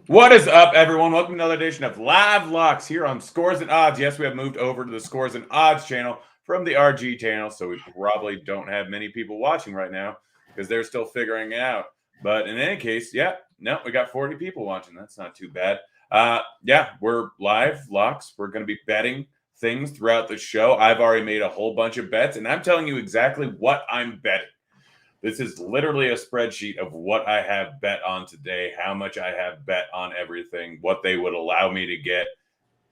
What is up, everyone? Welcome to another edition of Live Locks here on Scores and Odds. Yes, we have moved over to the Scores and Odds channel from the RG channel, so we probably don't have many people watching right now because they're still figuring it out. But in any case, we got 40 people watching. That's not too bad. We're live locks. We're going to be betting things throughout the show. I've already made a whole bunch of bets, and I'm telling you exactly what I'm betting. This is literally a spreadsheet of what I have bet on today, how much I have bet on everything, what they would allow me to get.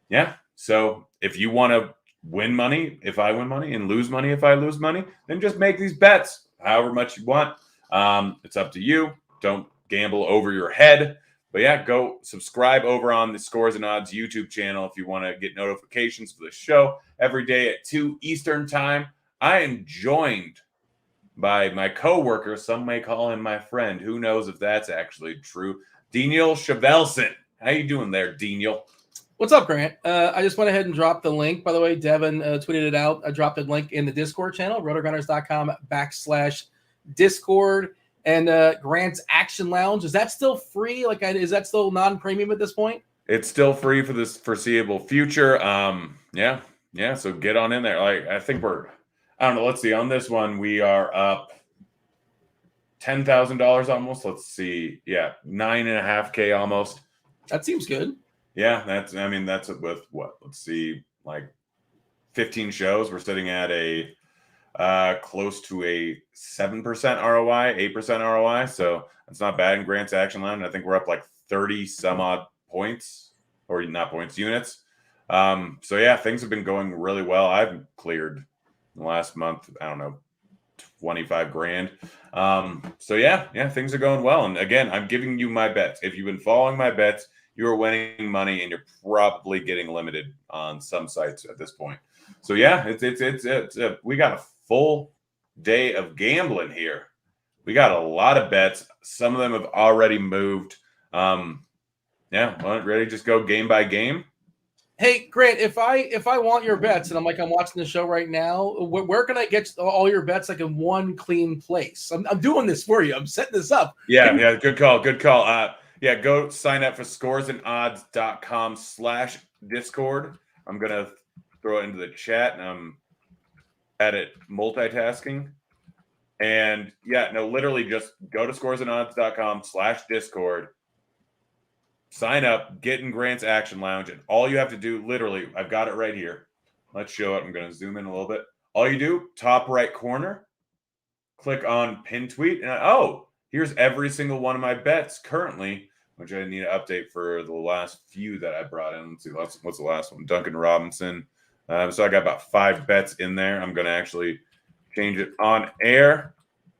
Yeah. So if you want to win money, if I win money, and lose money, if I lose money, then just make these bets however much you want. It's up to you. Don't gamble over your head. But yeah, go subscribe over on the Scores and Odds YouTube channel if you want to get notifications for the show every day at 2 Eastern time. I am joined by my coworker. Some may call him my friend. Who knows if that's actually true? Daniel Chevelson. How you doing there, Daniel? What's up, Grant? I just went ahead and dropped the link. By the way, Devin tweeted it out. I dropped the link in the Discord channel, rotogunners.com/Discord. And Grant's Action Lounge, is that still free? Is that still non-premium at this point? It's still free for this foreseeable future. So get on in there. I think I don't know. Let's see. On this one, we are up $10,000 almost. Let's see. Yeah, 9.5K almost. That seems good. Yeah, that's with what? Let's see, like 15 shows. We're sitting at a close to a 7% ROI, 8% ROI. So that's not bad in Grant's Action Line. I think we're up like 30 some odd points, or not points, units. So yeah, things have been going really well. I've cleared in the last month, I don't know, 25 grand. So yeah, things are going well. And again, I'm giving you my bets. If you've been following my bets, you're winning money, and you're probably getting limited on some sites at this point. So yeah, we got a full day of gambling here. We got a lot of bets. Some of them have already moved. Ready to just go game by game? Hey, Grant, if I want your bets, and I'm watching the show right now, where can I get all your bets in one clean place? I'm doing this for you. I'm setting this up. Yeah, good call. Go sign up for scoresandodds.com/Discord. I'm going to throw it into the chat, and I'm at it multitasking. And literally just go to scoresandodds.com/Discord. Sign up, get in Grant's Action Lounge, and all you have to do, literally, I've got it right here. Let's show it. I'm going to zoom in a little bit. All you do, top right corner, click on pin tweet, and here's every single one of my bets currently, which I need to update for the last few that I brought in. Let's see, what's the last one? Duncan Robinson. So I got about 5 bets in there. I'm going to actually change it on air.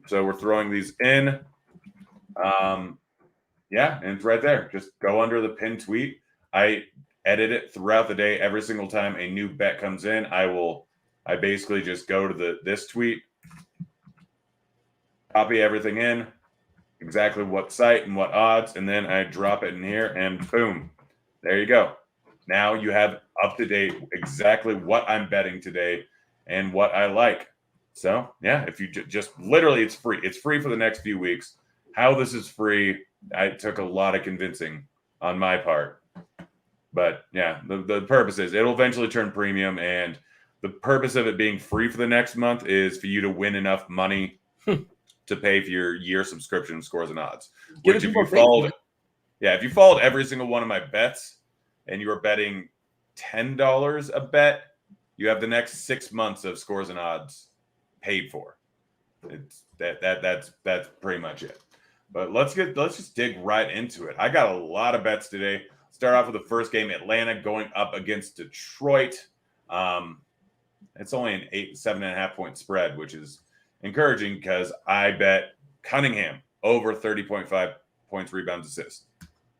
So we're throwing these in. And it's right there. Just go under the pin tweet. I edit it throughout the day. Every single time a new bet comes in, I basically just go to this tweet, copy everything in, exactly what site and what odds, and then I drop it in here, and boom, there you go. Now you have up to date exactly what I'm betting today and what I like. So yeah, if you just literally, it's free. It's free for the next few weeks. How this is free, I took a lot of convincing on my part. But yeah, the purpose is it'll eventually turn premium, and the purpose of it being free for the next month is for you to win enough money to pay for your year subscription of Scores and Odds. Which if you followed every single one of my bets and you were betting $10 a bet, you have the next 6 months of Scores and Odds paid for. It's that's pretty much it. But let's just dig right into it. I got a lot of bets today. Start off with the first game, Atlanta going up against Detroit. It's only an 7.5 point spread, which is encouraging because I bet Cunningham over 30.5 points, rebounds, assists.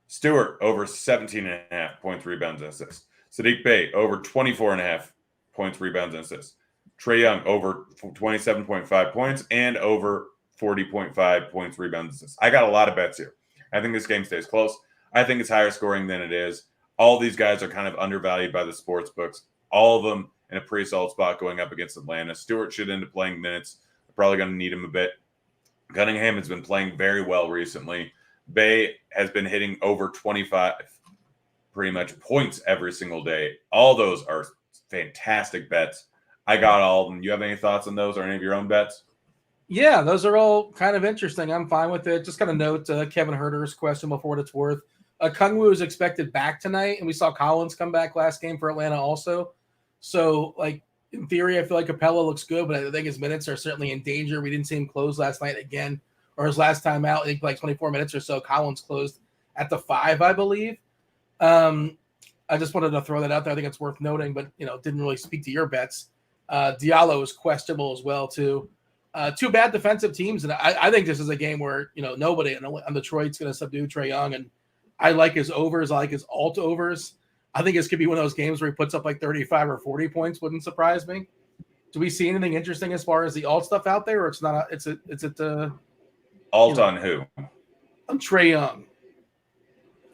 Stewart over 17.5 points, rebounds, and assists. Sadiq Bey over 24.5 points, rebounds, and assists. Trae Young over 27.5 points and over 40.5 points, rebounds, assists. I got a lot of bets here. I think this game stays close. I think it's higher scoring than it is. All these guys are kind of undervalued by the sports books. All of them in a pretty solid spot going up against Atlanta. Stewart should end up playing minutes. They're probably going to need him a bit. Cunningham has been playing very well recently. Bay has been hitting over 25 pretty much points every single day. All those are fantastic bets. I got all of them. You have any thoughts on those or any of your own bets? Yeah, those are all kind of interesting. I'm fine with it. Just kind of note Kevin Herter's question before what it's worth. Kungwu is expected back tonight, and we saw Collins come back last game for Atlanta also. So, like, in theory, I feel like Capella looks good, but I think his minutes are certainly in danger. We didn't see him close last night again, or his last time out, I think like 24 minutes or so. Collins closed at the 5, I believe. I just wanted to throw that out there. I think it's worth noting, but, didn't really speak to your bets. Diallo is questionable as well, too. Two bad defensive teams, and I think this is a game where, nobody on Detroit's going to subdue Trae Young, and I like his overs. I like his alt overs. I think this could be one of those games where he puts up like 35 or 40 points. Wouldn't surprise me. Do we see anything interesting as far as the alt stuff out there, or it's not? It's at the alt on who? On Trae Young.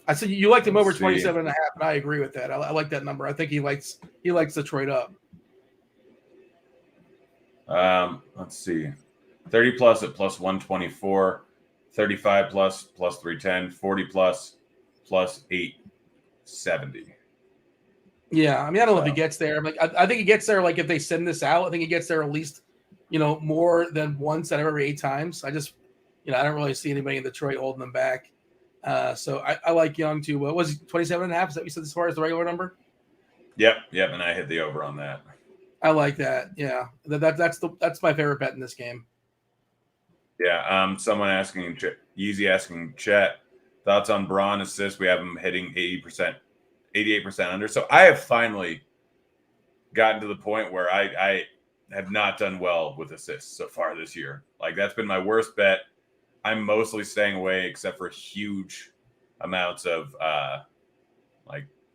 I said you liked him over 27.5, and I agree with that. I like that number. I think he likes the trade up. Let's see. 30 plus at plus 124, 35 plus 310, 40 plus 870. Yeah, I mean, I don't know if he gets there. I think he gets there like if they send this out. I think he gets there at least, more than once out of every 8 times. I just, I don't really see anybody in Detroit holding them back. So I like Young too. What was 27.5? Is that what you said as far as the regular number? Yep, and I hit the over on that. I like that. Yeah, that's my favorite bet in this game. Yeah. Someone asking, Yeezy asking Chet, thoughts on Braun assists. We have him hitting 80%, 88% under. So I have finally gotten to the point where I have not done well with assists so far this year. Like, that's been my worst bet. I'm mostly staying away except for huge amounts of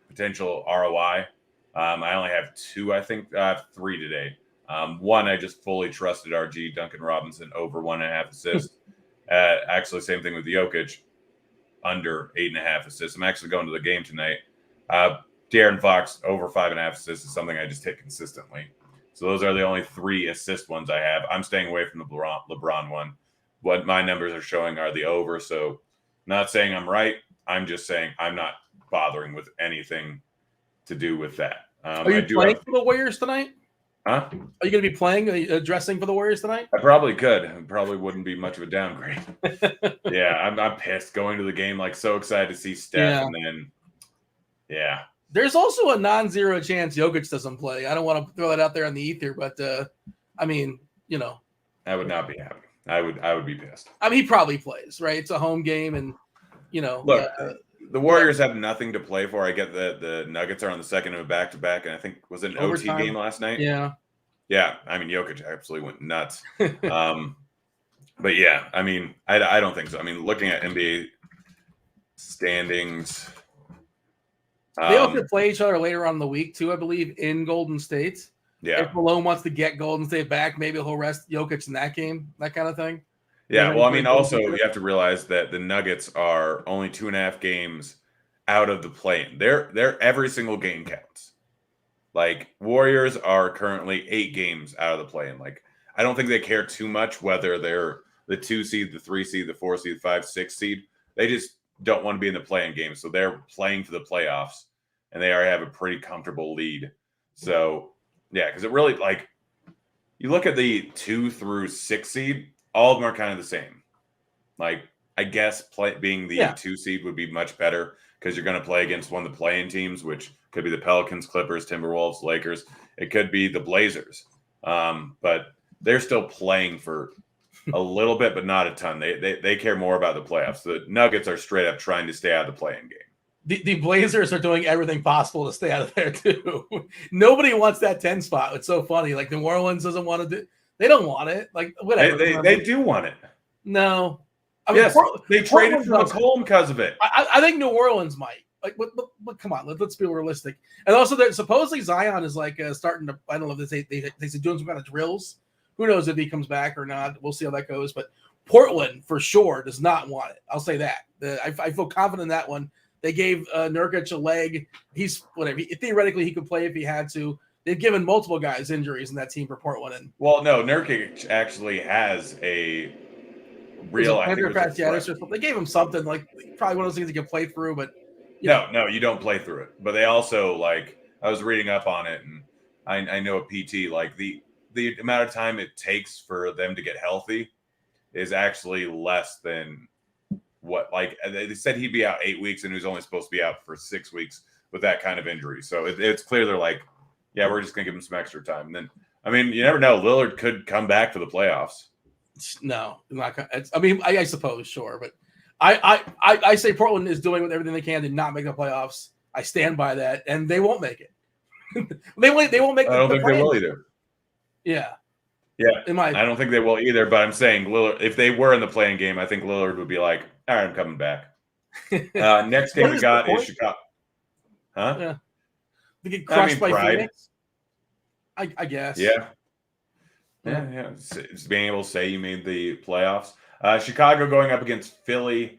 potential ROI. I only have 2, I think. I have 3 today. One, I just fully trusted RG, Duncan Robinson, over 1.5 assists. Actually, same thing with Jokic, under 8.5 assists. I'm actually going to the game tonight. De'Aaron Fox, over 5.5 assists is something I just hit consistently. So those are the only 3 assist ones I have. I'm staying away from the LeBron one. What my numbers are showing are the over. So not saying I'm right. I'm just saying I'm not bothering with anything to do with that. Are you playing for the Warriors tonight? Huh? Are you going to be playing, dressing for the Warriors tonight? I probably could. It probably wouldn't be much of a downgrade. Yeah, I'm pissed going to the game, so excited to see Steph, and then, yeah. There's also a non-zero chance Jokic doesn't play. I don't want to throw that out there on the ether, but I mean, I would not be happy. I would be pissed. I mean, he probably plays, right? It's a home game, and look. The Warriors have nothing to play for. I get that the Nuggets are on the second of a back-to-back, and I think was it an overtime OT game last night? Yeah. Yeah. I mean, Jokic absolutely went nuts. But yeah, I mean, I don't think so. I mean, looking at NBA standings. They also play each other later on in the week, too, I believe, in Golden State. Yeah. If Malone wants to get Golden State back, maybe he'll rest Jokic in that game, that kind of thing. Yeah, well, I mean, also you have to realize that the Nuggets are only 2.5 games out of the play-in. They're every single game counts. Warriors are currently 8 games out of the play-in. I don't think they care too much whether they're the 2 seed, the 3 seed, the 4 seed, the 5, 6 seed. They just don't want to be in the play-in game, so they're playing for the playoffs, and they already have a pretty comfortable lead. So, yeah, because it really you look at the 2 through 6 seed. All of them are kind of the same. I guess being the 2 seed would be much better because you're going to play against one of the play-in teams, which could be the Pelicans, Clippers, Timberwolves, Lakers. It could be the Blazers. But they're still playing for a little bit, but not a ton. They care more about the playoffs. The Nuggets are straight up trying to stay out of the play-in game. The Blazers are doing everything possible to stay out of there, too. Nobody wants that 10 spot. It's so funny. New Orleans doesn't want to do – they don't want it. Whatever. They do want it. No. I mean, yes, they traded for McCollum because of it. I think New Orleans might. But come on, let's be realistic. And also, supposedly Zion is starting to. I don't know if they say doing some kind of drills. Who knows if he comes back or not? We'll see how that goes. But Portland for sure does not want it. I'll say that. I feel confident in that one. They gave Nurkic a leg. He's whatever. Theoretically, he could play if he had to. They've given multiple guys injuries in that team for Portland. Well, no, Nurkic actually has a real. I think it was a fasciitis or threat. something. They gave him something like probably one of those things you can play through, but No, you don't play through it. But they also like I was reading up on it, and I know a PT like the amount of time it takes for them to get healthy is actually less than what like they said he'd be out 8 weeks and he was only supposed to be out for 6 weeks with that kind of injury. So it's clear they're like, yeah, we're just gonna give him some extra time. And then I mean, you never know. Lillard could come back for the playoffs. No, not. I mean, I suppose sure, but I say Portland is doing everything they can to not make the playoffs. I stand by that, and they won't make it. they won't make. I don't think they will either. Yeah. Yeah, I don't think they will either. But I'm saying Lillard, if they were in the playing game, I think Lillard would be like, "All right, I'm coming back." Next game we got is Chicago. Huh? Yeah. They get crushed by Phoenix. I guess. Yeah. It's being able to say you made the playoffs. Chicago going up against Philly.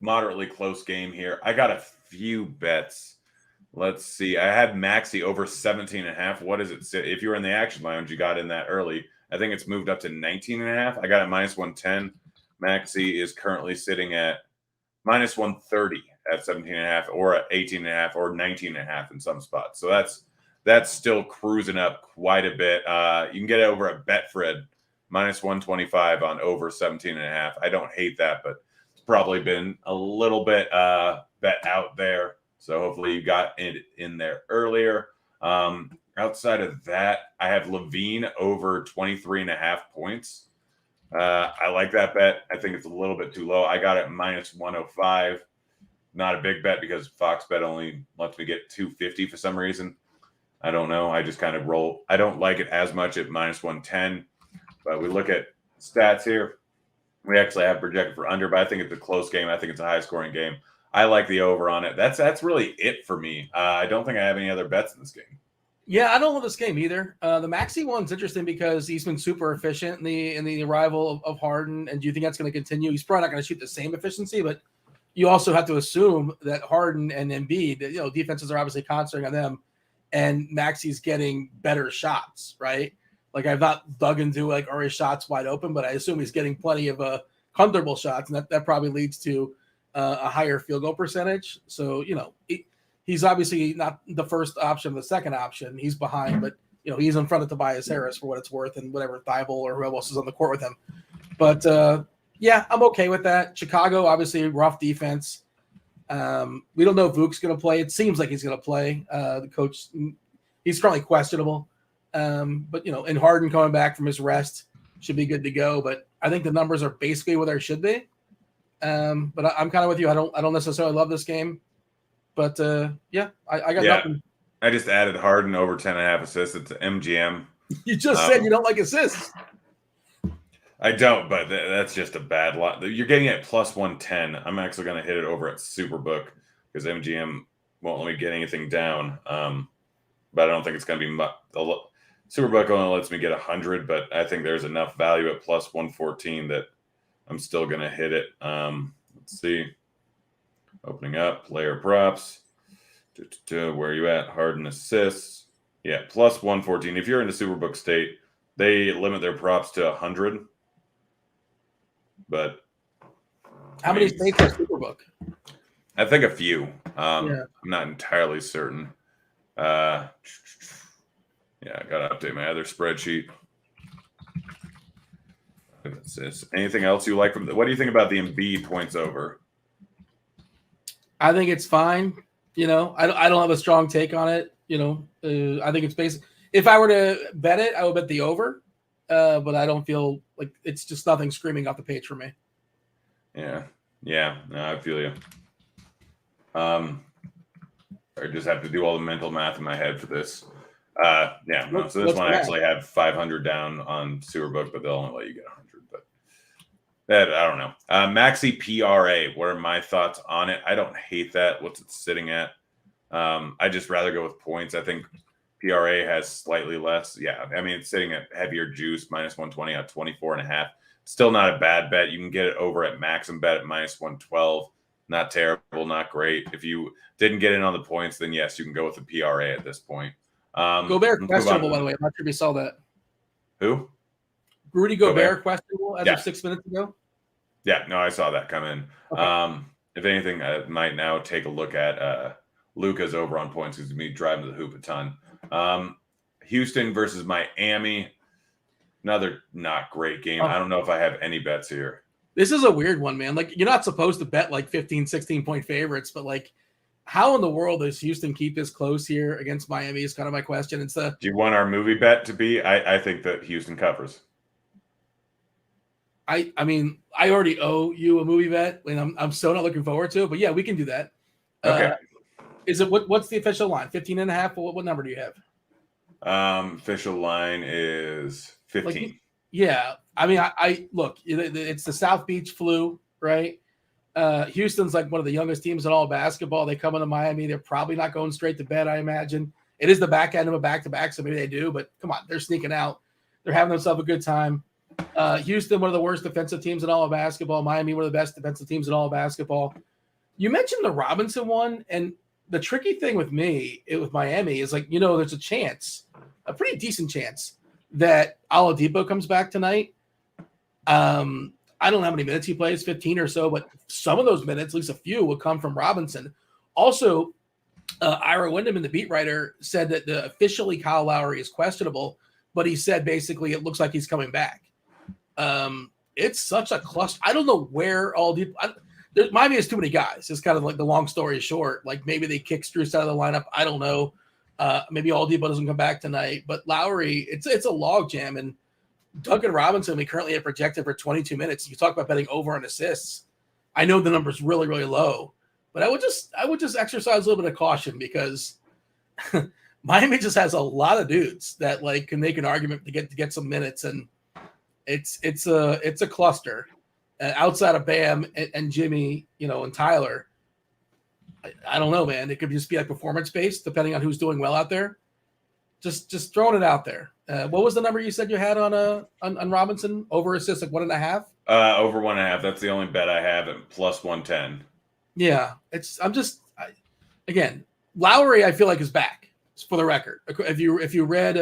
Moderately close game here. I got a few bets. Let's see. I had Maxey over 17.5. What is it? If you were in the Action Lounge, you got in that early. I think it's moved up to 19.5. I got it minus 110. Maxey is currently sitting at minus 130 at 17.5 or at 18.5 or 19.5 in some spots. So that's still cruising up quite a bit. You can get it over at Betfred, minus 125 on over 17.5. I don't hate that, but it's probably been a little bit bet out there. So hopefully you got it in there earlier. Outside of that, I have Levine over 23.5 points. I like that bet. I think it's a little bit too low. I got it minus 105. Not a big bet because Fox Bet only lets me get 250 for some reason. I don't know. I just kind of roll. I don't like it as much at minus 110. But we look at stats here. We actually have projected for under, but I think it's a close game. I think it's a high-scoring game. I like the over on it. That's really it for me. I don't think I have any other bets in this game. Yeah, I don't love this game either. The Maxey one's interesting because he's been super efficient in the arrival of Harden. And do you think that's going to continue? He's probably not going to shoot the same efficiency, but you also have to assume that Harden and Embiid, defenses are obviously concentrating on them, and Maxey's getting better shots, right? Like I've not dug into like are his shots wide open, but I assume he's getting plenty of comfortable shots, and that probably leads to a higher field goal percentage. So he's obviously not the first option, the second option. He's behind, but he's in front of Tobias Harris for what it's worth, and whatever Thibault or whoever else is on the court with him. But yeah, I'm okay with that. Chicago, obviously, rough defense. We don't know if Vuk's going to play. It seems like he's going to play. The coach, he's currently questionable. But and Harden coming back from his rest should be good to go. But I think the numbers are basically where they should be. But I'm kind of with you. I don't necessarily love this game. But yeah, I got nothing. I just added Harden over 10.5 assists. It's MGM. You just said you don't like assists. I don't, but that's just a bad lot. You're getting it plus 110. I'm actually going to hit it over at Superbook because MGM won't let me get anything down. But I don't think it's going to be much. Superbook only lets me get 100, but I think there's enough value at plus 114 that I'm still going to hit it. Let's see. Opening up, player props. Where are you at? Harden assists. Yeah, plus 114. If you're in the Superbook state, they limit their props to 100. But how many states are Superbook? I think a few. I'm not entirely certain. I got to update my other spreadsheet. Anything else you like from what do you think about the Embiid points over? I think it's fine. I don't have a strong take on it. I think it's basic. If I were to bet it, I would bet the over. But I don't feel like it's just nothing screaming off the page for me. Yeah. No, I feel you. I just have to do all the mental math in my head for this. So this one I actually have 500 down on Superbook, but they'll only let you get 100. But that I don't know. Maxey PRA. What are my thoughts on it? I don't hate that. What's it sitting at? I just rather go with points. I think PRA has slightly less. Yeah, I mean, it's sitting at heavier juice, minus 120 at 24.5. Still not a bad bet. You can get it over at Maxim Bet at minus 112. Not terrible, not great. If you didn't get in on the points, then yes, you can go with the PRA at this point. Gobert questionable, by the way. I'm not sure if you saw that. Who? Rudy Gobert questionable as of 6 minutes ago. Yeah, no, I saw that come in. Okay. If anything, I might now take a look at Luka's over on points because me driving to the hoop a ton. Houston versus Miami, another not great game. I don't know if I have any bets here. This is a weird one, man. Like, you're not supposed to bet like 15, 16-point favorites, but like, how in the world does Houston keep this close here against Miami is kind of my question. Do you want our movie bet to be? I think that Houston covers. I mean, I already owe you a movie bet, and I'm so not looking forward to it. But yeah, we can do that. Okay. Is it what's the official line? 15.5? What number do you have? Official line is 15. Like, yeah. I mean, I look. It's the South Beach flu, right? Houston's like one of the youngest teams in all of basketball. They come into Miami. They're probably not going straight to bed, I imagine. It is the back end of a back-to-back, so maybe they do. But come on, they're sneaking out. They're having themselves a good time. Houston, one of the worst defensive teams in all of basketball. Miami, one of the best defensive teams in all of basketball. You mentioned the Robinson one, and the tricky thing with with Miami is like, there's a chance, a pretty decent chance, that Oladipo comes back tonight. I don't know how many minutes he plays, 15 or so, but some of those minutes, at least a few, will come from Robinson. Also, Ira Wyndham, the beat writer, said that officially Kyle Lowry is questionable, but he said basically it looks like he's coming back. It's such a cluster. I don't know where Miami has too many guys. It's kind of like the long story short. Like maybe they kick Strus out of the lineup. I don't know. Maybe Oladipo doesn't come back tonight. But Lowry, it's a logjam. And Duncan Robinson, we currently have projected for 22 minutes. You talk about betting over on assists. I know the number's really, really low, but I would just exercise a little bit of caution because Miami just has a lot of dudes that like can make an argument to get some minutes, and it's a cluster outside of Bam and Jimmy, and Tyler. I don't know, man. It could just be like performance based, depending on who's doing well out there. Just throwing it out there. What was the number you said you had on Robinson? Over assists, like 1.5? Over 1.5. That's the only bet I have at plus 110. Yeah, again, Lowry, I feel like is back. For the record, if you read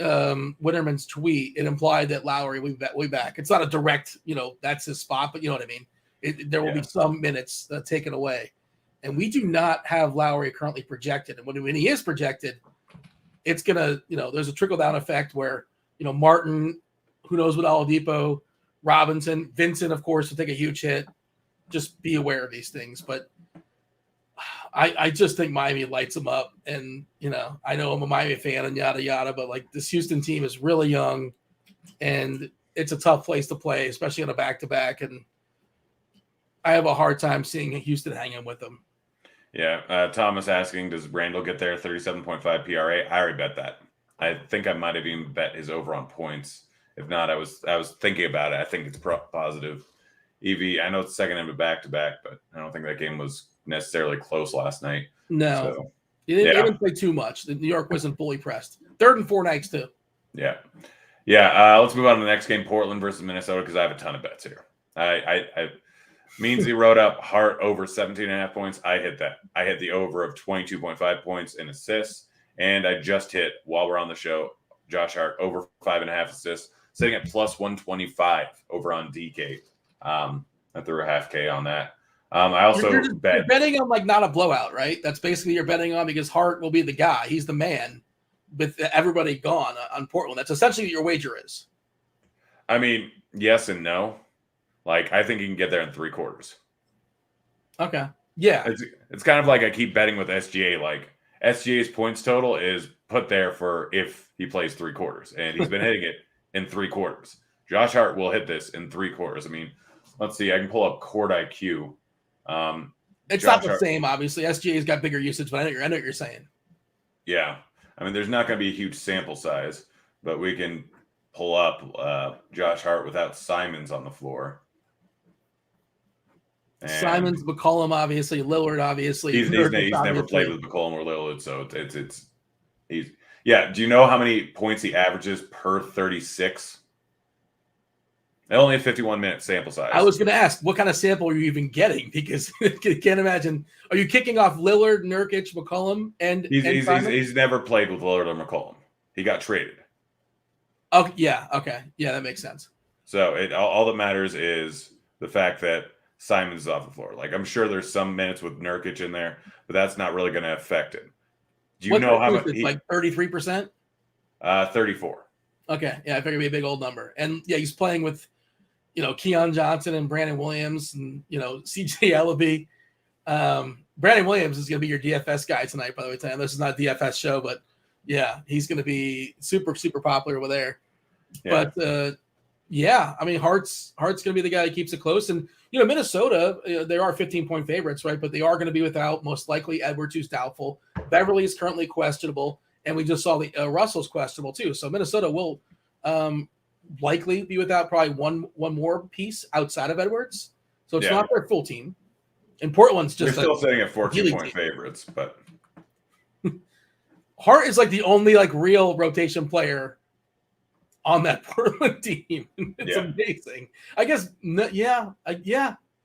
Winterman's tweet, it implied that Lowry will be back. It's not a direct, that's his spot, but you know what I mean. There will be some minutes taken away, and we do not have Lowry currently projected. And when he is projected, it's gonna, there's a trickle down effect where, Martin, who knows what Oladipo, Robinson, Vincent, of course, will take a huge hit. Just be aware of these things, but I just think Miami lights them up. And, I know I'm a Miami fan and yada, yada, but like this Houston team is really young and it's a tough place to play, especially on a back-to-back. And I have a hard time seeing Houston hanging with them. Yeah. Thomas asking, does Randall get there 37.5 PRA? I already bet that. I think I might have even bet his over on points. If not, I was thinking about it. I think it's positive. Evie, I know it's second into back-to-back, but I don't think that game was necessarily close last night. No. So, they didn't play too much. New York wasn't fully pressed. 3rd and 4 nights, too. Yeah. Let's move on to the next game, Portland versus Minnesota, because I have a ton of bets here. Meansy wrote up Hart over 17.5 points. I hit that. I hit the over of 22.5 points in assists, and I just hit, while we're on the show, Josh Hart over 5.5 assists, sitting at plus 125 over on DK. I threw a half K on that. I also you're betting on like not a blowout, right? That's basically you're betting on because Hart will be the guy. He's the man with everybody gone on Portland. That's essentially what your wager is. I mean, yes and no. Like, I think he can get there in 3 quarters. Okay. Yeah. It's kind of like I keep betting with SGA. Like, SGA's points total is put there for if he plays 3 quarters. And he's been hitting it in 3 quarters. Josh Hart will hit this in 3 quarters. I mean, let's see. I can pull up Court IQ. It's not the same, obviously. SGA's got bigger usage, but I know what you're saying. Yeah. I mean, there's not going to be a huge sample size, but we can pull up Josh Hart without Simons on the floor. And Simons, McCollum, obviously. Lillard, obviously. He's never played with McCollum or Lillard, so he's. Yeah. Do you know how many points he averages per 36? Only a 51-minute sample size. I was going to ask, what kind of sample are you even getting? Because I can't imagine. Are you kicking off Lillard, Nurkic, McCollum, and he's never played with Lillard or McCollum. He got traded. Oh, yeah. Okay. Yeah, that makes sense. So all that matters is the fact that Simon's off the floor. Like, I'm sure there's some minutes with Nurkic in there, but that's not really going to affect it. Do you What know how much? percentage? Like 33%? 34. Okay. Yeah, I figured it'd be a big old number. And yeah, he's playing with, Keon Johnson and Brandon Williams and, CJ Ellaby. Brandon Williams is going to be your DFS guy tonight, by the way. This is not a DFS show, but yeah, he's going to be super, super popular over there. Yeah. But yeah, I mean, Hart's going to be the guy that keeps it close. And, Minnesota, they are 15-point favorites, right? But they are going to be without, most likely, Edwards, who's doubtful. Beverly is currently questionable. And we just saw the Russell's questionable, too. So Minnesota will likely be without probably one more piece outside of Edwards. So it's not their full team. And Portland's just still sitting at 14-point favorites, but Hart is like the only real rotation player on that Portland team. It's amazing. I guess,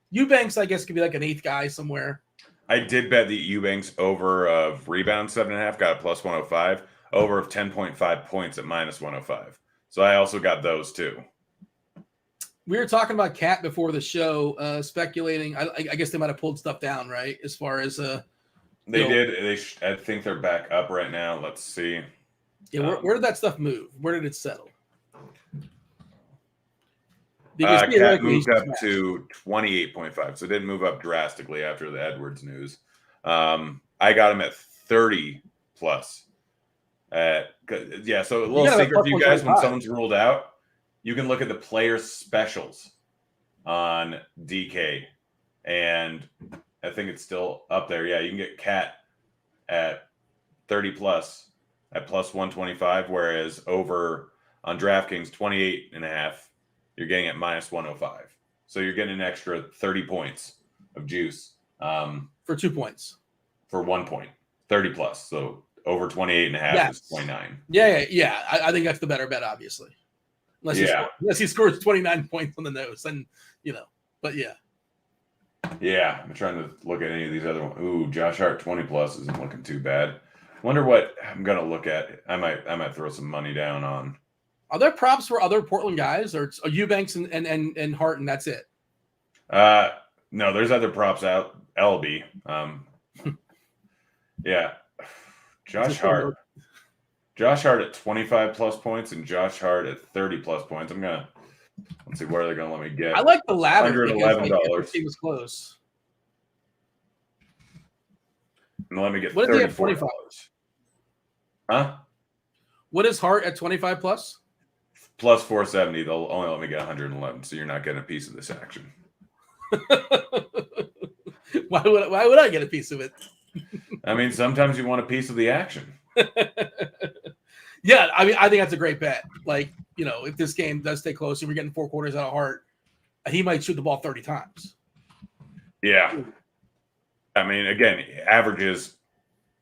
Eubanks, I guess, could be like an eighth guy somewhere. I did bet the Eubanks over of rebound 7.5, got a plus 105, over of 10.5 points at minus 105. So I also got those too. We were talking about Cat before the show, speculating. I guess they might have pulled stuff down, right? As far as they did. I think they're back up right now. Let's see. Yeah, where did that stuff move? Where did it settle? Cat moved up to 28.5, so it didn't move up drastically after the Edwards news. I got him at 30 plus. So a little secret for you guys: when someone's ruled out, you can look at the player specials on DK, and I think it's still up there. Yeah, you can get Cat at 30 plus at plus 125, whereas over on DraftKings 28.5, you're getting at minus 105. So you're getting an extra 30 points of juice for 2 points. For 1 point, 30 plus. So over 28.5 is 29. Yeah. I think that's the better bet, obviously. Unless he scores 29 points on the nose, and but yeah. Yeah, I'm trying to look at any of these other ones. Ooh, Josh Hart 20 plus isn't looking too bad. Wonder what I'm gonna look at. I might throw some money down on. Are there props for other Portland guys, or Eubanks and Hart, and that's it? No, there's other props out. LB. Yeah. Josh Hart at 25 plus points and Josh Hart at 30 plus points. Let's see, where are they going to let me get? I like the latter. $111. He was close. And let me get what $34. 25? Huh? What is Hart at 25 plus? Plus 470. They'll only let me get 111, so you're not getting a piece of this action. Why would I get a piece of it? I mean, sometimes you want a piece of the action. Yeah, I mean, I think that's a great bet. If this game does stay close and we're getting 4 quarters out of Hart, he might shoot the ball 30 times. Yeah. I mean, again, averages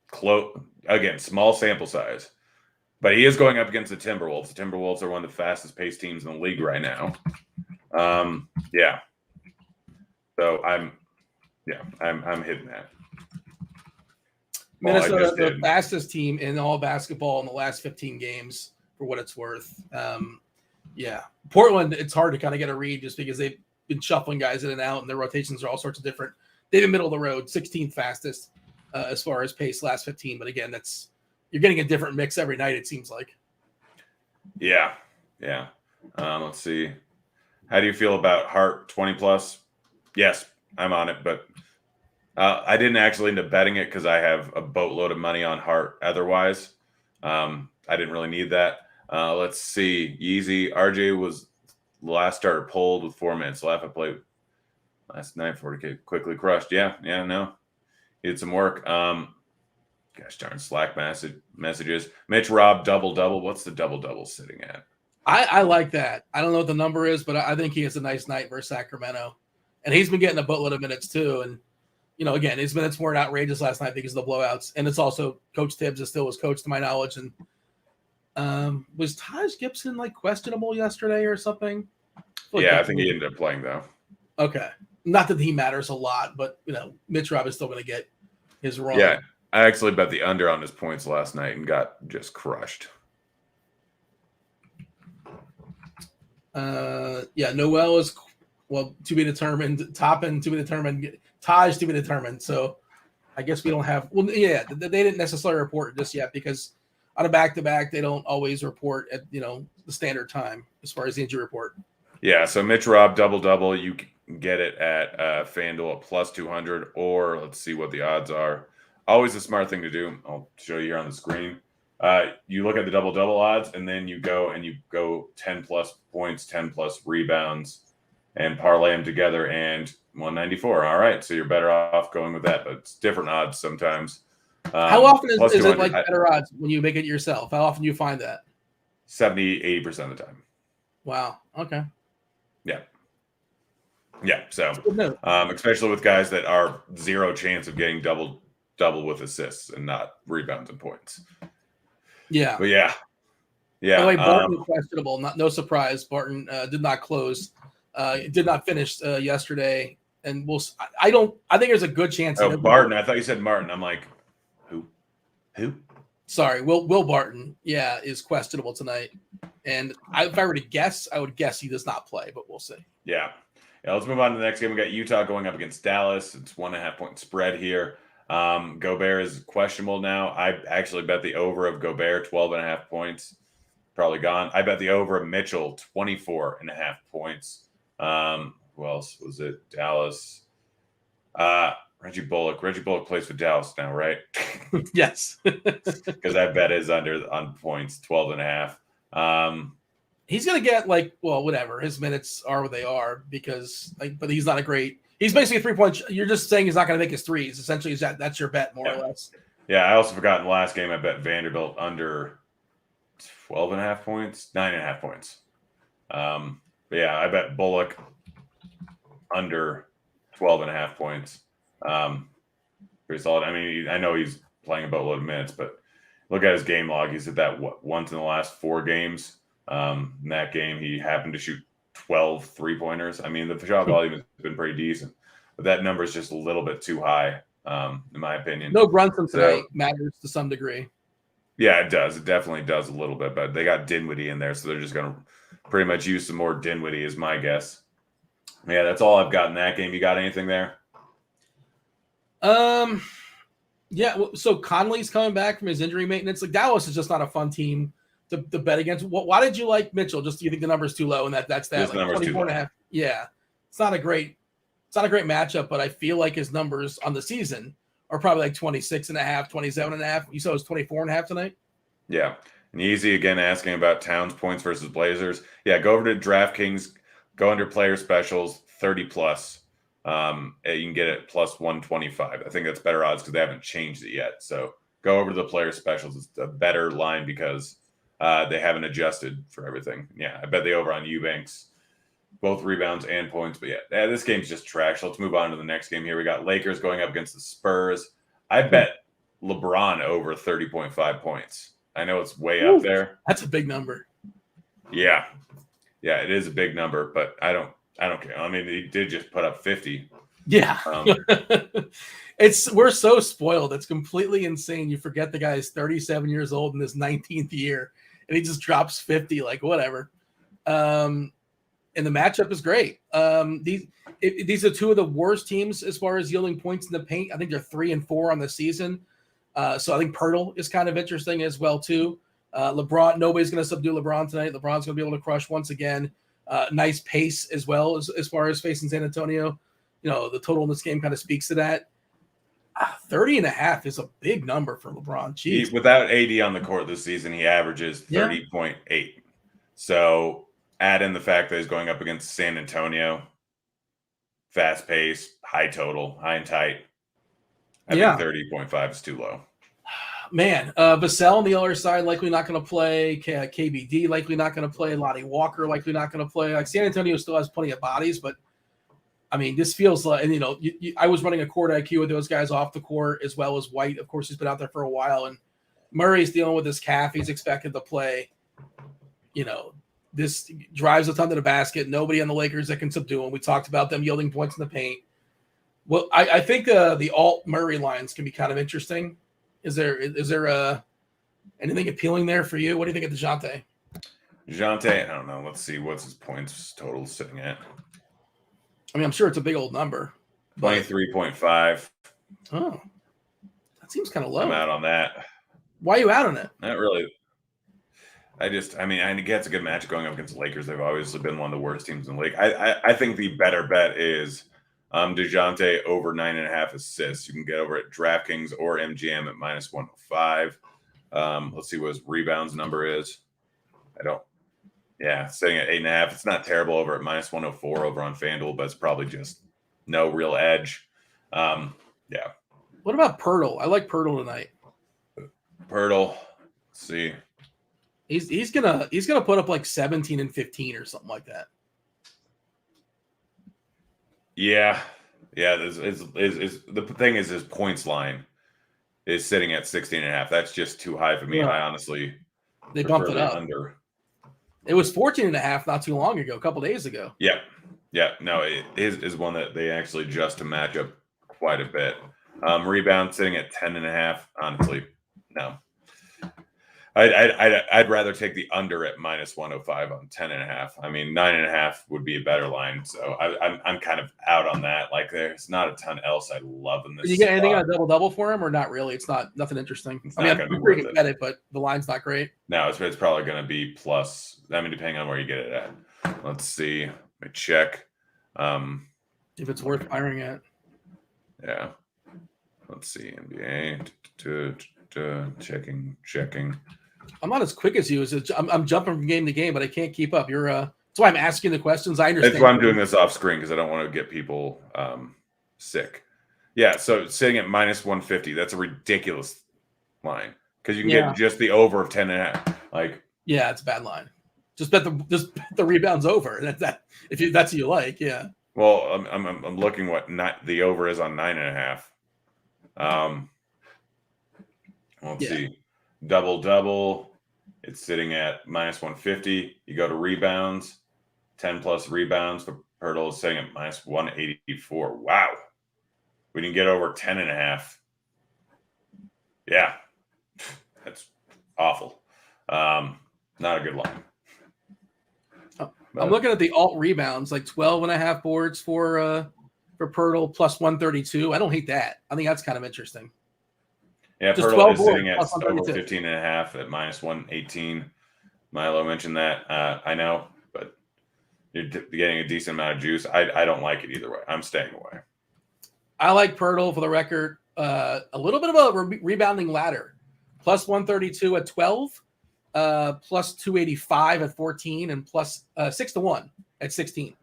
close. Again, small sample size. But he is going up against the Timberwolves. The Timberwolves are one of the fastest paced teams in the league right now. Yeah. So I'm hitting that. Minnesota, the fastest team in all basketball in the last 15 games, for what it's worth. Yeah. Portland, it's hard to kind of get a read just because they've been shuffling guys in and out, and their rotations are all sorts of different. They've been middle of the road, 16th fastest as far as pace last 15. But again, you're getting a different mix every night, it seems like. Yeah. Let's see. How do you feel about Hart 20 plus? Yes, I'm on it, but I didn't actually end up betting it because I have a boatload of money on Hart otherwise. I didn't really need that. Let's see. Yeezy. RJ was the last starter pulled with 4 minutes left. I played last night. 40K quickly crushed. Yeah, no. He did some work. Gosh darn, Slack messages. Mitch Robb, double-double. What's the double-double sitting at? I like that. I don't know what the number is, but I think he has a nice night versus Sacramento. And he's been getting a boatload of minutes too. And, again, his minutes weren't outrageous last night because of the blowouts. And it's also Coach Tibbs is still his coach, to my knowledge. And was Taj Gibson questionable yesterday or something? I think he ended up playing though. Okay. Not that he matters a lot, but, Mitch Robb is still going to get his run. Yeah. I actually bet the under on his points last night and got just crushed. Noel is to be determined. Toppin to be determined. Taj to be determined. So I guess we don't have. Well, yeah, they didn't necessarily report it just yet because on a back-to-back they don't always report at the standard time as far as the injury report. Yeah, so Mitch Robb double. You can get it at FanDuel at plus 200, or let's see what the odds are. Always a smart thing to do. I'll show you here on the screen. You look at the double odds, and then you go 10 plus points, 10 plus rebounds, and parlay them together, and 194. All right, so you're better off going with that, but it's different odds sometimes. How often is it like better odds when you make it yourself? How often do you find that? 70-80% of the time. Wow. Okay. Yeah. So, especially with guys that are zero chance of getting double with assists and not rebounds and points. Yeah. But yeah. By the way, Barton questionable. No surprise. Barton did not close. Did not finish yesterday, and I think there's a good chance. Oh, Barton. I thought you said Martin. I'm like, who? Sorry, Will Barton. Yeah, is questionable tonight, and if I were to guess, I would guess he does not play, but we'll see. Yeah. Let's move on to the next game. We got Utah going up against Dallas. It's 1.5 point spread here. Gobert is questionable now. I actually bet the over of Gobert 12.5 points. Probably gone. I bet the over of Mitchell 24.5 points. Who else was it? Dallas. Reggie Bullock. Reggie Bullock plays for Dallas now, right? Yes. Because I bet is under on points 12.5. He's gonna get whatever. His minutes are what they are because but he's not a great. He's basically a 3-point. You're just saying he's not gonna make his threes. Essentially, that's your bet more or less. Yeah, I also forgot in the last game I bet Vanderbilt under 12.5 points, 9.5 points. But yeah, I bet Bullock under 12.5 points. Pretty solid. I mean, I know he's playing a boatload of minutes, but look at his game log. He's at that once in the last 4 games. In that game, he happened to shoot 12 3-pointers. I mean, the shot volume has been pretty decent, but that number is just a little bit too high, in my opinion. No Brunson tonight matters to some degree. Yeah, it does. It definitely does a little bit, but they got Dinwiddie in there, so they're just going to pretty much use some more Dinwiddie is my guess. Yeah, that's all I've got in that game. You got anything there? Yeah, so Conley's coming back from his injury maintenance. Dallas is just not a fun team to bet against. Why did you like Mitchell? Just do you think the number's too low and that's that? Like 24.5. Yeah. It's not a great matchup, but I feel like his numbers on the season are probably like 26.5, 27.5. You saw it was 24.5 tonight? Yeah. And Easy again asking about Towns points versus Blazers. Yeah, go over to DraftKings, go under player specials, 30 plus. You can get it plus 125. I think that's better odds because they haven't changed it yet. So go over to the player specials. It's a better line because they haven't adjusted for everything. Yeah, I bet they over on Eubanks, both rebounds and points. But yeah, this game's just trash. Let's move on to the next game here. We got Lakers going up against the Spurs. I bet LeBron over 30.5 points. I know it's way up there. That's a big number. Yeah, it is a big number, but I don't care. I mean, he did just put up 50. Yeah. We're so spoiled. It's completely insane. You forget the guy is 37 years old in his 19th year, and he just drops 50, like whatever. And the matchup is great. These are 2 of the worst teams as far as yielding points in the paint. I think they're 3 and 4 on the season. So I think Pirtle is kind of interesting as well, too. LeBron, nobody's going to subdue LeBron tonight. LeBron's going to be able to crush once again. Nice pace as well as far as facing San Antonio. The total in this game kind of speaks to that. 30.5 is a big number for LeBron. Jeez. Without AD on the court this season, he averages 30.8. So add in the fact that he's going up against San Antonio. Fast pace, high total, high and tight. I think 30.5 is too low. Man, Vassell on the other side likely not going to play. KBD likely not going to play. Lonnie Walker likely not going to play. Like San Antonio still has plenty of bodies, but I mean, this feels like, and I was running a court IQ with those guys off the court as well as White. Of course, he's been out there for a while, and Murray's dealing with his calf. He's expected to play. This drives a ton to the basket. Nobody on the Lakers that can subdue him. We talked about them yielding points in the paint. Well, I think the Alt Murray lines can be kind of interesting. Is there anything appealing there for you? What do you think of DeJounte? DeJounte, I don't know. Let's see. What's his points total sitting at? I mean, I'm sure it's a big old number. 23.5. Oh, that seems kind of low. I'm out on that. Why are you out on it? Not really. I mean, I get it's a good match going up against the Lakers. They've obviously been one of the worst teams in the league. I think the better bet is DeJounte over 9.5 assists. You can get over at DraftKings or MGM at -105. Let's see what his rebounds number is. Sitting at 8.5. It's not terrible over at -104 over on FanDuel, but it's probably just no real edge. What about Pirtle? I like Pirtle tonight. Pirtle. Let's see. He's gonna put up like 17 and 15 or something like that. Yeah. The thing is his points line is sitting at 16.5. That's just too high for me. Yeah. I honestly they bumped it up. Under. It was 14.5 not too long ago, a couple days ago. Yeah. No, it is one that they actually adjust to match up quite a bit. Rebound sitting at 10.5. Honestly, no. I'd rather take the under at -105 on 10.5. I mean, 9.5 would be a better line. So I'm kind of out on that. Like, there's not a ton else I love in this. Did you get anything on a double for him, or not really? It's nothing interesting. I'm pretty good at it, but the line's not great. No, it's probably going to be plus. I mean, depending on where you get it at. Let's see. Let me check. If it's worth firing at. Yeah. Let's see. NBA. Checking. I'm not as quick as you. I'm jumping from game to game, but I can't keep up. That's why I'm asking the questions. I understand. That's why I'm doing this off screen, because I don't want to get people sick. Yeah, so sitting at -150, that's a ridiculous line, because you can get just the over of 10.5. Like, yeah, it's a bad line. Just bet the rebounds over. That's what you like. Yeah. Well, I'm looking what the over is on 9.5. Let's see. Double. It's sitting at -150. You go to rebounds, 10 plus rebounds for Pirtle is sitting at -184. Wow. We didn't get over 10.5. Yeah. That's awful. Not a good line. I'm looking at the alt rebounds, like 12.5 boards for Pirtle plus 132. I don't hate that. I think that's kind of interesting. Yeah, just Pirtle is boards, sitting at over 15.5 at -118. Milo mentioned that. I know, but you're getting a decent amount of juice. I don't like it either way. I'm staying away. I like Pirtle, for the record. A little bit of a rebounding ladder. Plus 132 at 12, plus 285 at 14, and plus 6-1 at 16.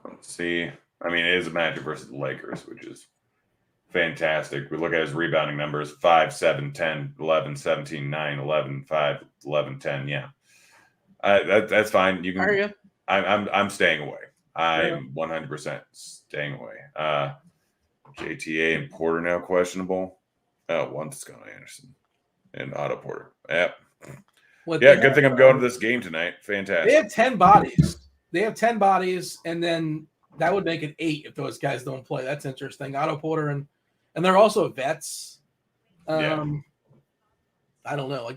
Let's see. I mean, it is a matchup versus the Lakers, which is fantastic. We look at his rebounding numbers: 5, 7, 10, 11, 17, 9, 11, 5, 11, 10. Yeah. That's fine. You can. I'm staying away. I'm 100% staying away. JTA and Porter now questionable. One's Scott Anderson and Otto Porter. Yep. Good thing I'm going to this game tonight. Fantastic. They have 10 bodies. And then that would make it 8 if those guys don't play. That's interesting. Otto Porter and they're also vets. I don't know.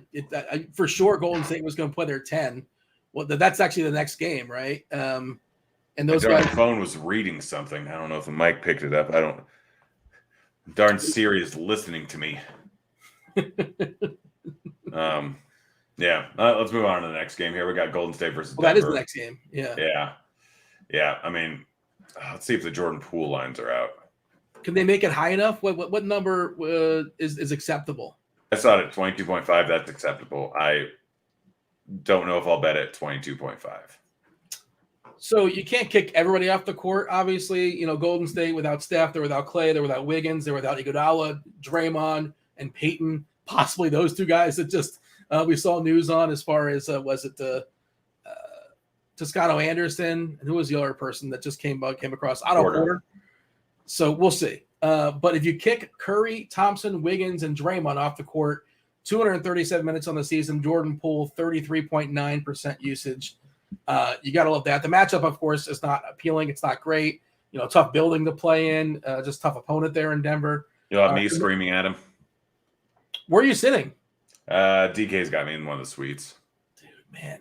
For sure, Golden State was going to play their 10. Well, that's actually the next game, right? And those guys. My phone was reading something. I don't know if the mic picked it up. I don't. Darn Siri is listening to me. Let's move on to the next game here. We got Golden State versus Denver. That is the next game. Yeah. I mean, let's see if the Jordan Poole lines are out. Can they make it high enough? What number is acceptable? I saw it at 22.5. That's acceptable. I don't know if I'll bet at 22.5. So you can't kick everybody off the court. Obviously, Golden State without Steph, they're without Clay, they're without Wiggins, they're without Iguodala, Draymond, and Peyton. Possibly those two guys that just we saw news on, as far as Toscano Anderson, and who was the other person that just came across? Otto Porter. So we'll see. But if you kick Curry, Thompson, Wiggins, and Draymond off the court, 237 minutes on the season, Jordan Poole, 33.9% usage. You got to love that. The matchup, of course, is not appealing. It's not great. Tough building to play in. Just tough opponent there in Denver. You'll have me screaming at him. Where are you sitting? DK's got me in one of the suites. Dude, man,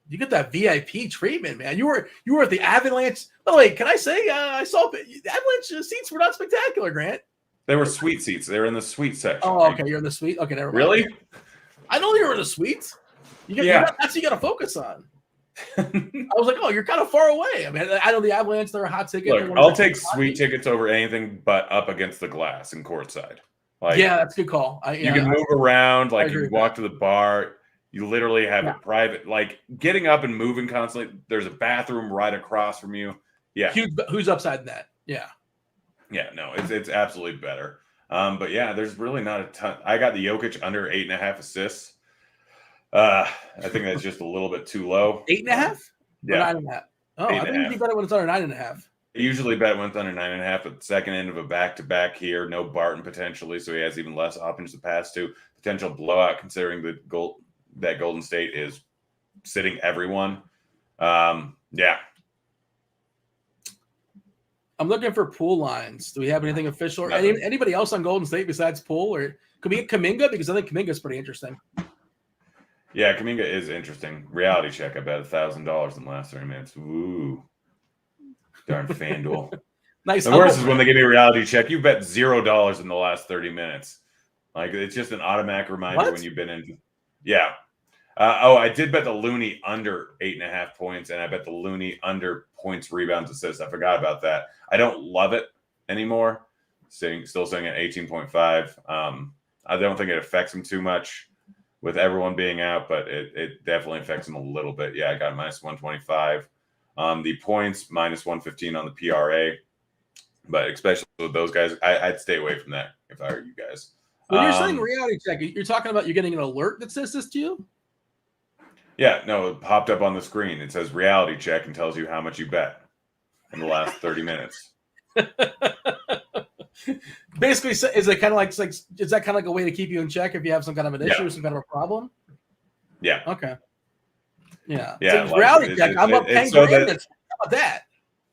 you get that VIP treatment, man. You were at the Avalanche. By the way, can I say I saw the Avalanche seats were not spectacular, Grant. They were suite seats. They were in the suite section. Oh, okay, you're in the suite. Okay, never mind. Really? I know you were in the suites. That's what you got to focus on. I was like, oh, you're kind of far away. I mean, I know the Avalanche, they're a hot ticket. Look, I'll take suite tickets over anything but up against the glass and courtside. Like, yeah, that's a good call. You can move around, like you walk to the bar. You literally have a private, like getting up and moving constantly. There's a bathroom right across from you. Yeah. Who's upside in that? Yeah. Yeah, no, it's absolutely better. But yeah, there's really not a ton. I got the Jokic under 8.5 assists. I think that's just a little bit too low. 8.5? Yeah. 9.5. Oh, I think you bet it when it's under 9.5. I usually bet when it's under 9.5 at the second end of a back-to-back here. No Barton potentially, so he has even less options to pass to. Potential blowout considering that Golden State is sitting everyone. Yeah. I'm looking for pool lines. Do we have anything official? Or anybody else on Golden State besides Poole? Or could we get Kuminga? Because I think Kuminga's pretty interesting. Yeah, Kuminga is interesting. Reality check. I bet $1,000 in the last 30 minutes. Ooh. Darn FanDuel. Nice. The worst is when they give me a reality check. You bet $0 in the last 30 minutes. Like, it's just an automatic reminder when you've been in. Yeah. I did bet the Looney under 8.5 points, and I bet the Looney under points, rebounds, assists. I forgot about that. I don't love it anymore. Still sitting at 18.5. I don't think it affects him too much with everyone being out, but it definitely affects him a little bit. Yeah, I got minus 125. The points, minus 115 on the PRA. But especially with those guys, I'd stay away from that if I were you guys. When you're saying reality check, you're talking about you getting an alert that says this to you? Yeah, no, it popped up on the screen. It says reality check and tells you how much you bet in the last 30 minutes. Basically, is it kind of like is that kind of like a way to keep you in check if you have some kind of an issue or some kind of a problem? Yeah. Okay. Yeah. Yeah. So reality check. I'm up 10 grand. How about that?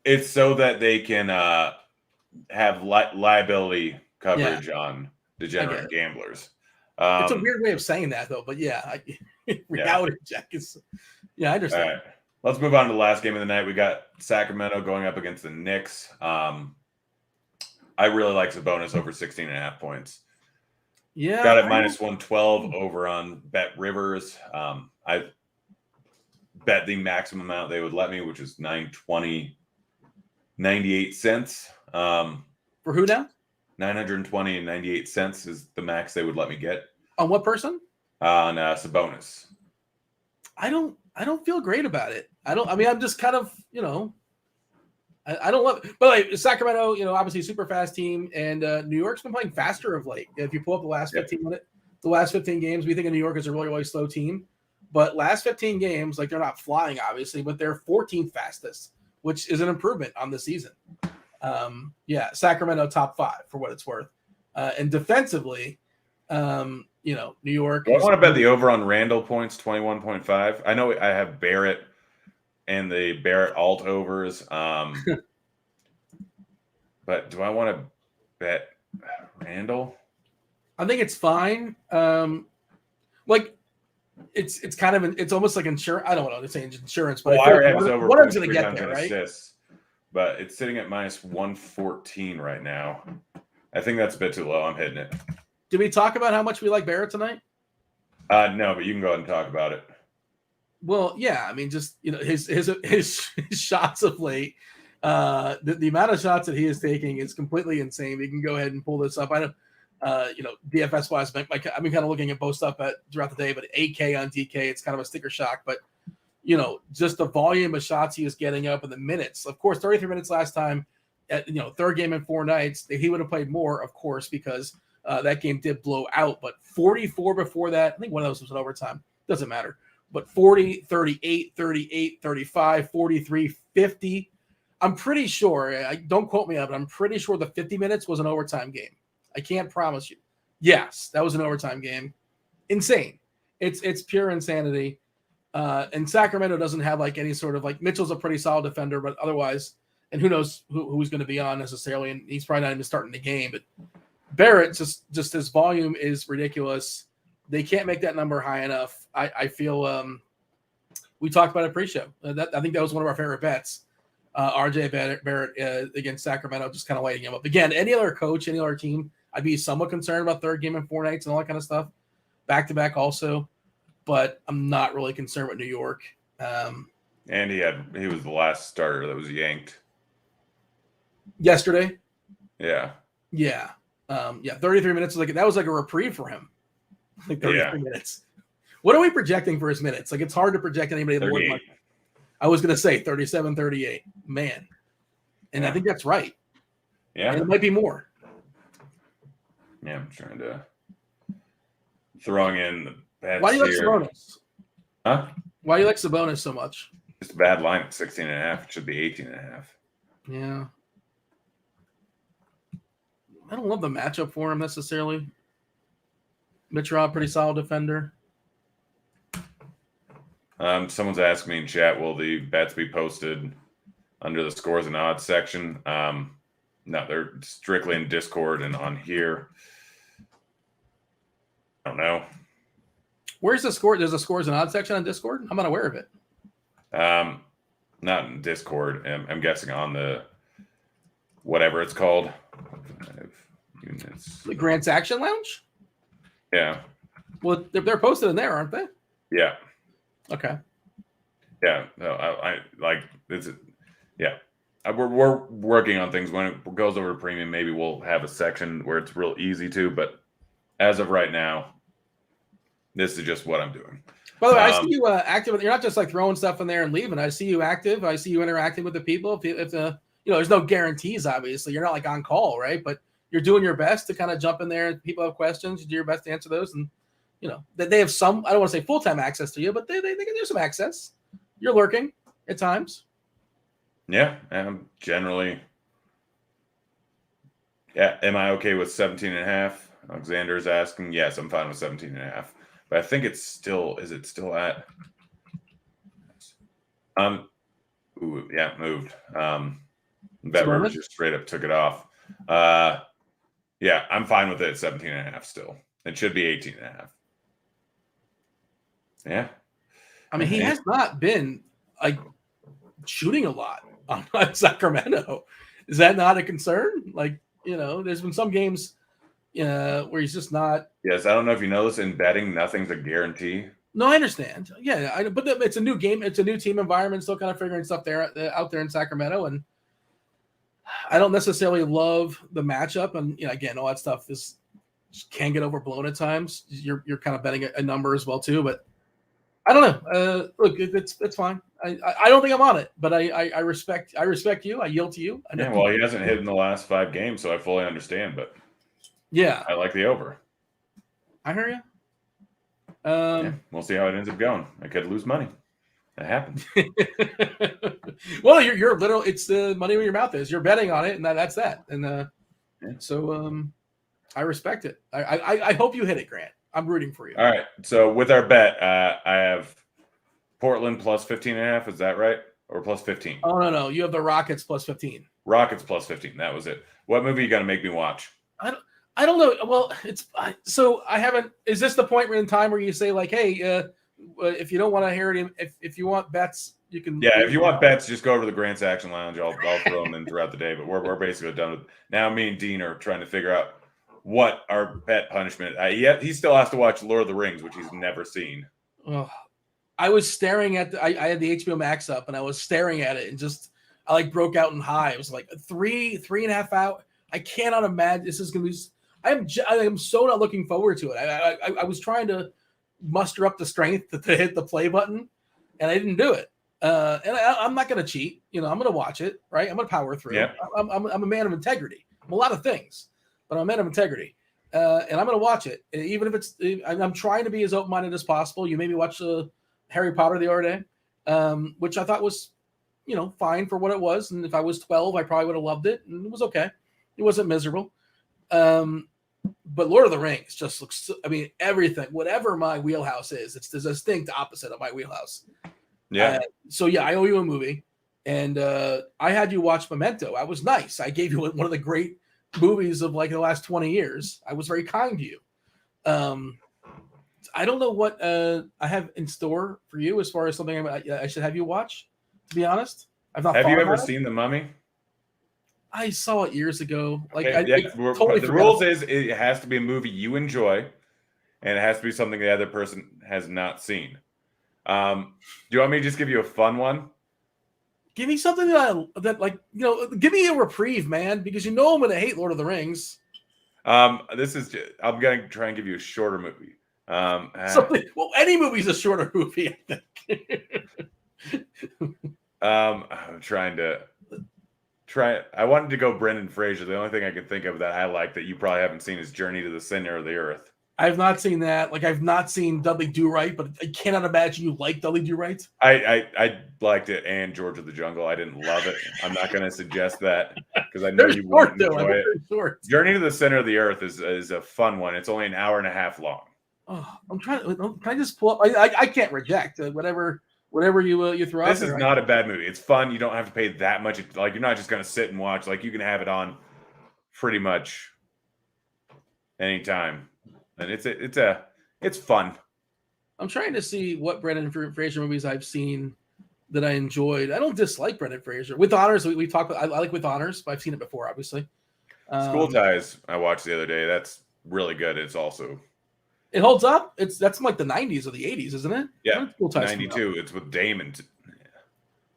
It's so that they can have liability coverage on degenerate gamblers. It's a weird way of saying that, though. But yeah, reality check is. Yeah, I understand. All right. Let's move on to the last game of the night. We got Sacramento going up against the Knicks. I really like Sabonis over 16.5 points. Yeah. Got it minus 112 over on Bet Rivers. I bet the maximum amount they would let me, which is $9.20.98. For who now? $920.98 is the max they would let me get. On what person? On Sabonis. I don't feel great about it. I'm just kind of, I don't love it. But like Sacramento, obviously a super fast team, and New York's been playing faster of late. If you pull up the last 15 games, we think of New York as a really, really slow team. But last 15 games, like they're not flying, obviously, but they're 14th fastest, which is an improvement on the season. Sacramento top 5 for what it's worth. And defensively, New York. I want to bet the over on Randall points, 21.5. I know I have Barrett and the Barrett alt overs. But do I want to bet Randall? I think it's fine. It's kind of it's almost like insurance. I don't know to say insurance, but I already have over one of them's going to get there, right? Assists, but it's sitting at minus 114 right now. I think that's a bit too low. I'm hitting it. Did we talk about how much we like Barrett tonight? No, but you can go ahead and talk about it. Well, yeah, I mean, just his shots of late, the amount of shots that he is taking is completely insane. We can go ahead and pull this up. I don't, DFS wise, I've been kind of looking at both stuff throughout the day, but 8K on DK, it's kind of a sticker shock. But just the volume of shots he is getting up in the minutes. Of course, 33 minutes last time. Third game in 4 nights, he would have played more, of course, because that game did blow out. But 44 before that, I think one of those was in overtime. Doesn't matter. But 40, 38, 38, 35, 43, 50. I'm pretty sure, don't quote me on it, but I'm pretty sure the 50 minutes was an overtime game. I can't promise you. Yes, that was an overtime game. Insane. It's pure insanity. And Sacramento doesn't have like any sort of Mitchell's a pretty solid defender, but otherwise, and who knows who's going to be on necessarily, and he's probably not even starting the game. But Barrett, just his volume is ridiculous. They can't make that number high enough. I feel We talked about it pre-show. I think that was one of our favorite bets. RJ Barrett against Sacramento, just kind of lighting him up. Again, any other coach, any other team, I'd be somewhat concerned about third game in 4 nights and all that kind of stuff. Back-to-back also. But I'm not really concerned with New York. And he was the last starter that was yanked yesterday. Yeah. 33 minutes was like a reprieve for him. Like 33 minutes. What are we projecting for his minutes? Like, it's hard to project anybody more than I was going to say 37, 38. Man. And I think that's right. Yeah. And it might be more. Yeah, I'm trying to throwing in the bets. Why do you like Sabonis? Huh? Why do you like Sabonis so much? Just a bad line at 16.5. It should be 18.5. Yeah. I don't love the matchup for him necessarily. Mitchell, pretty solid defender. Someone's asking me in chat, will the bets be posted under the scores and odds section? No, they're strictly in Discord and on here. I don't know. Where's the score? There's a scores and odds section on Discord? I'm not aware of it. Not in Discord. I'm guessing on the whatever it's called. Units. The Grant's Action Lounge? Yeah. Well, they're posted in there, aren't they? Yeah. Okay. Yeah. No, I like it's. Yeah. We're working on things. When it goes over to premium, maybe we'll have a section where it's real easy to. But as of right now, this is just what I'm doing. By the way, I see you active. You're not just like throwing stuff in there and leaving. I see you active. I see you interacting with the people. If there's no guarantees, obviously. You're not like on call, right? But you're doing your best to kind of jump in there. If people have questions, you do your best to answer those. And, that they have some, I don't want to say full-time access to you, but they can do some access. You're lurking at times. Yeah. And generally, am I okay with 17.5? Alexander's asking. Yes, I'm fine with 17.5. But I think it's still, is it still at? Moved. BetRivers just straight up took it off. I'm fine with it at 17.5 still. It should be 18.5. Yeah. I mean, he has not been like shooting a lot on Sacramento. Is that not a concern? Like, there's been some games where he's just not. Yes, I don't know if you know this. In betting, nothing's a guarantee. No, I understand. Yeah, but it's a new game. It's a new team environment. Still kind of figuring stuff out there in Sacramento, and I don't necessarily love the matchup. And again, all that stuff can get overblown at times. You're kind of betting a number as well too, but I don't know. Look, it's fine. I don't think I'm on it, but I respect you. I yield to you. Well, he hasn't hit in the last 5 games, so I fully understand. But yeah, I like the over. I hear you. We'll see how it ends up going. I could lose money. That happens. Well, you're literal. It's the money where your mouth is. You're betting on it, and that's that. And so I respect it. I hope you hit it, Grant. I'm rooting for you. All right. So with our bet, I have Portland plus 15.5. Is that right? Or plus 15? Oh, no. You have the Rockets plus 15. Rockets plus 15. That was it. What movie are you going to make me watch? I don't know. Well, so I haven't. Is this the point in time where you say like, hey, if you don't want to hear it, if you want bets, you can. Yeah, if you want bets, just go over to the Grant's Action Lounge. I'll throw them in throughout the day. But we're basically done with. Now me and Dean are trying to figure out what our bet punishment. He still has to watch Lord of the Rings, which he's never seen. Oh, I was staring at I had the HBO Max up, and I was staring at it, and I like broke out in high. It was like 3.5 hours. I cannot imagine this is going to be. I am so not looking forward to it. I was trying to muster up the strength to hit the play button, and I didn't do it. And I'm not going to cheat. I'm going to watch it. Right? I'm going to power through. Yeah. I'm a man of integrity. I'm a lot of things, but I'm a man of integrity. And I'm going to watch it, even if I'm trying to be as open-minded as possible. You made me watch Harry Potter the other day, which I thought was, fine for what it was. And if I was 12, I probably would have loved it, and it was okay. It wasn't miserable. But Lord of the Rings just looks. Everything, whatever my wheelhouse is, it's the distinct opposite of my wheelhouse. Yeah. I owe you a movie, and I had you watch Memento. I was nice. I gave you one of the great movies of like the last 20 years. I was very kind to you. I don't know what I have in store for you as far as something I should have you watch. To be honest, I've not. Have you ever about it. seen The Mummy? I saw it years ago. Like Okay, I totally the forgot. rules is it has to be a movie you enjoy, and it has to be something the other person has not seen. Do you want me to just give you a fun one? Give me something that like give me a reprieve, man, because I'm gonna hate Lord of the Rings. I'm gonna try and give you a shorter movie. Something. Well, any movie's a shorter movie, I think. I'm trying to I wanted to go Brendan Fraser. The only thing I could think of that I like that you probably haven't seen is Journey to the Center of the Earth. I've not seen that. Like I've not seen Dudley Do-Right, but I cannot imagine you like Dudley Do-Right. I liked it and George of the Jungle. I didn't love it. I'm not going to suggest that because I know you won't enjoy it. Short. Journey to the Center of the Earth is a fun one. It's only an hour and a half long. Oh, I'm trying. Can I just pull up? I can't reject whatever you throw out. This is not a bad movie. It's fun. You don't have to pay that much. Like you're not just going to sit and watch. Like you can have it on pretty much anytime, and it's fun. I'm trying to see what Brendan Fraser movies I've seen that I enjoyed. I don't dislike Brendan Fraser. With Honors, we talked. I like With Honors, but I've seen it before, obviously. School Ties I watched the other day. That's really good. It's also. It holds up. That's from like the 90s or the 80s, isn't it? Yeah, 92. It's with Damon.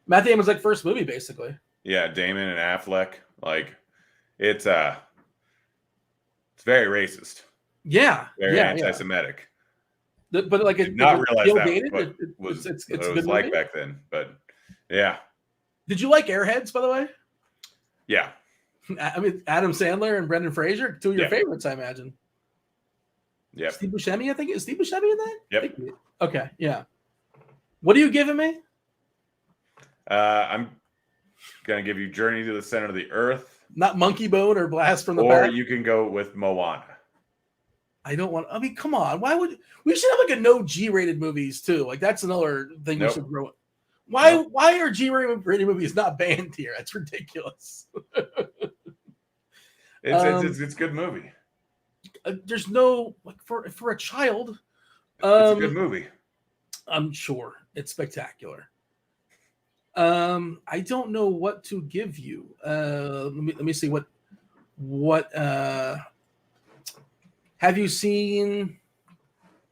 Matt Damon's like first movie, basically. Yeah, Damon and Affleck. Like, it's very racist. Yeah, very anti-Semitic. Yeah. But like, did not realize that what it was like back then. But yeah. Did you like Airheads, by the way? Yeah. I mean, Adam Sandler and Brendan Fraser, two of your favorites, I imagine. Yeah. Steve Buscemi, I think. Is Steve Buscemi in that? Yep. Okay, yeah. What are you giving me? I'm going to give you Journey to the Center of the Earth. Not Monkey Bone or Blast from the Or Past? you can go with Moana. I don't want... I mean, come on. Why would... We should have like a no G-rated movies, too. Like, that's another thing we should grow... Why are G-rated movies not banned here? That's ridiculous. It's a good movie. There's no like for a child. It's a good movie. I'm sure it's spectacular. I don't know what to give you. Let me see what have you seen? I'm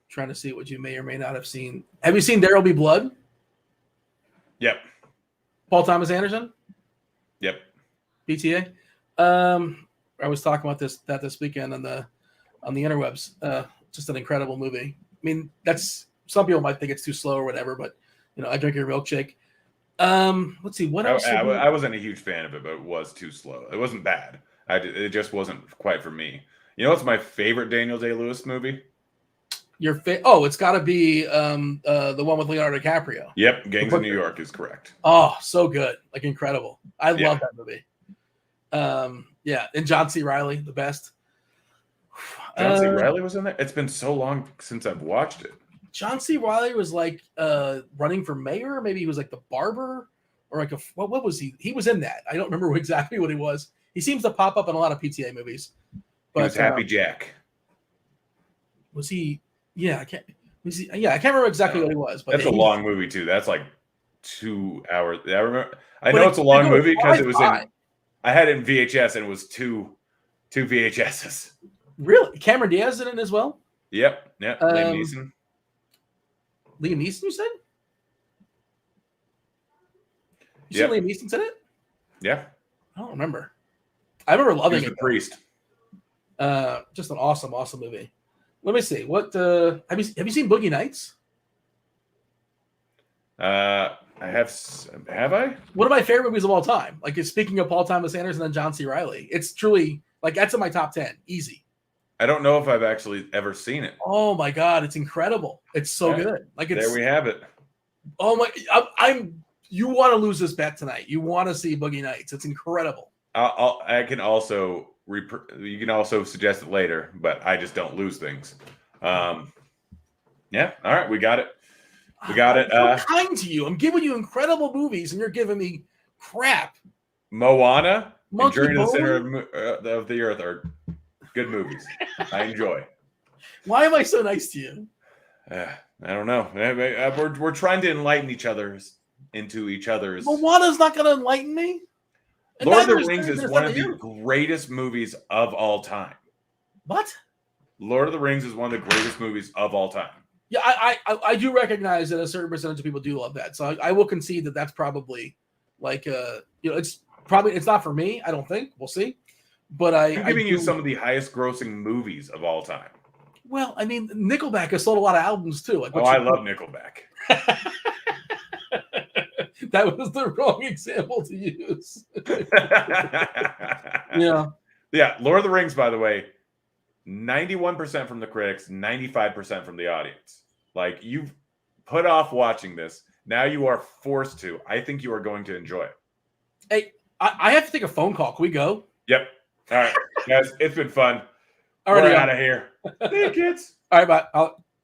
trying to see what you may or may not have seen. Have you seen There'll Be Blood? Yep. Paul Thomas Anderson? Yep. PTA. I was talking about this weekend on the interwebs. Just an incredible movie. I mean, that's some people might think it's too slow or whatever, but I drink your milkshake. Let's see what else. I wasn't a huge fan of it, but it was too slow. It wasn't bad. It just wasn't quite for me. You know what's my favorite Daniel Day-Lewis movie? It's got to be the one with Leonardo DiCaprio. Yep, Gangs of New York is correct. Oh, so good, like incredible. I love that movie. And John C. Reilly, the best. John C. Reilly was in there. It's been so long since I've watched it. John C. Reilly was like running for mayor. Maybe he was like the barber, or like what was he? He was in that. I don't remember exactly what he was. He seems to pop up in a lot of PTA movies. But, he was Happy Jack. Was he? Yeah, I can't. Was he? Yeah, I can't remember exactly what he was. But that's a long movie too. That's like 2 hours. I remember. I know it's a long movie because it was in. I had it in VHS and it was two VHSs. Really? Cameron Diaz in it as well? Yep. Liam Neeson. Liam Neeson, you said? You said Liam Neeson's in it? Yeah. I don't remember. I remember loving it. The Priest. Just an awesome movie. Let me see. What have you seen Boogie Nights? I have. Have I? One of my favorite movies of all time. Like, speaking of Paul Thomas Anderson and John C. Reilly, it's truly like that's in my top 10, easy. I don't know if I've actually ever seen it. Oh my god, it's incredible! It's so good. Like, it's, there we have it. Oh my! You want to lose this bet tonight? You want to see Boogie Nights? It's incredible. I can also you can also suggest it later, but I just don't lose things. Yeah. All right, we got it. We got it. I'm so kind to you. I'm giving you incredible movies, and you're giving me crap. Moana and Journey to the Bone? Center of the Earth are good movies. I enjoy. Why am I so nice to you? I don't know. We're trying to enlighten each other's into each other's. Moana's not going to enlighten me. And Lord of neither the Rings is Stranger one of Things the you. greatest movies of all time. What? Lord of the Rings is one of the greatest movies of all time. Yeah, I do recognize that a certain percentage of people do love that. So I will concede that that's probably like it's not for me. I don't think. We'll see. But I'm giving you some of the highest grossing movies of all time. Well, I mean, Nickelback has sold a lot of albums too. Like, I love Nickelback. That was the wrong example to use. Yeah. Yeah. Lord of the Rings, by the way, 91% from the critics, 95% from the audience. Like, you've put off watching this. Now you are forced to. I think you are going to enjoy it. Hey, I have to take a phone call. Can we go? Yep. All right, guys, it's been fun. Alrighty, We're out of here. See you, kids. All right, bye.